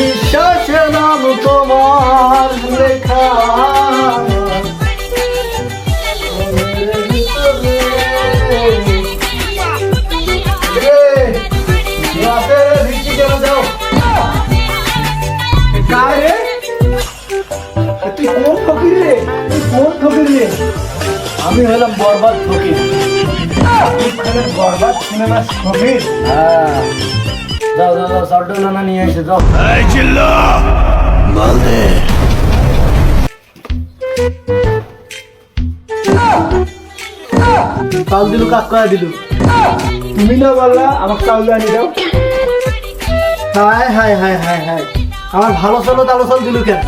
বিশ্বাসের নাম তোমার লেখা তুই কোন ফকির রে? তুই কোন ফকির রে? আমি হলাম বরবাদ ফকির। বরবাদ সিনেমা ফকির। হ্যাঁ, যাও যাও যাও, সল্ট নানা নিয়ে এসে যাও। চাল দিলু কাক কয়া দিলু, তুমি না বললা আমাকে চাউল আনি দাও। হায় হায় হায় হায় হায়, আমার ভালো চলো তালো চাল দিলু কেন?